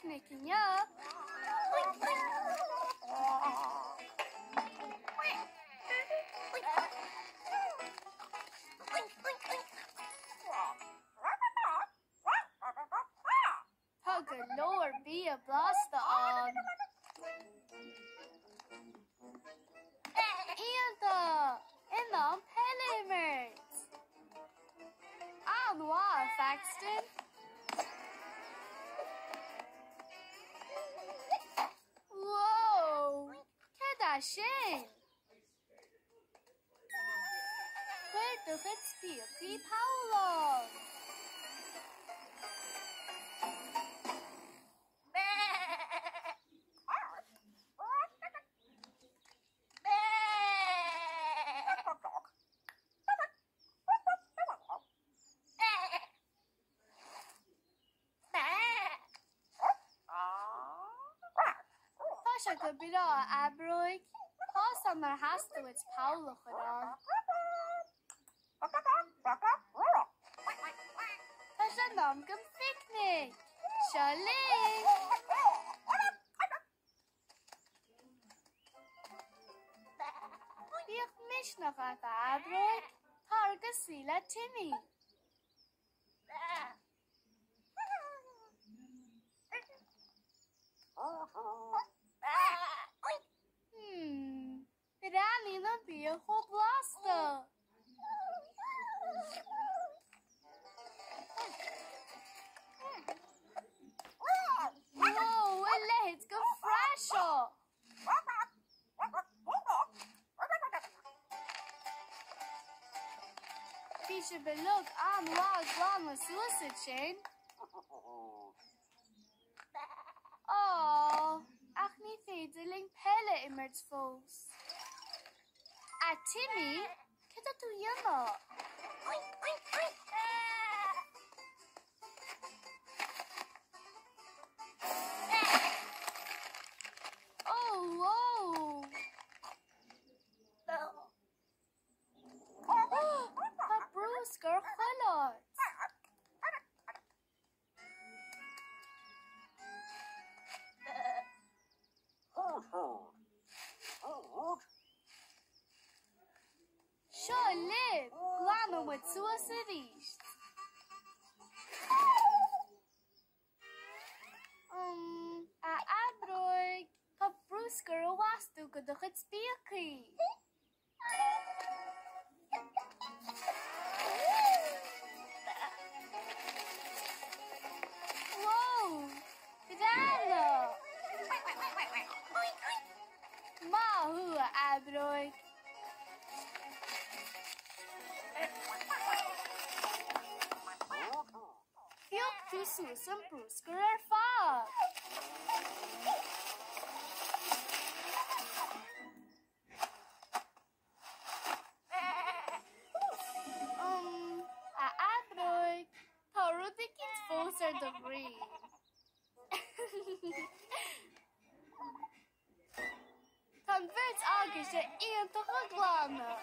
picnicking up. Tugger lower be a blaster on. En dan Pellemert. Aan waar, Faxton? Wow, كده شين. Where the het spooky Paolo? Tasha could be all Abroik. Pass on their house to its Paolo gedaan. Tasha nam een picnic. Charlie. Diolch mis nog uit Abroik. Targa Sila Timmy. Rani dan be a whole blaster. Whoa, let's go fresh off. Fisher belook aan waar kwam suicide chain. Oh, ach niet vedeling pelle in het voos. Timmy, kijk dat doe je nog. Oh, wow. Oh, dat Brewster geluid. Charlie, Guano met suicides. Abroik, dat Brewster was toen ik het spierkie. Wow, gedaan. Maar hoe, Abroik? Yok to Susan Brewster er far. Abroik, Taro Dickens Foser the Green. Converts August en toch een glannen.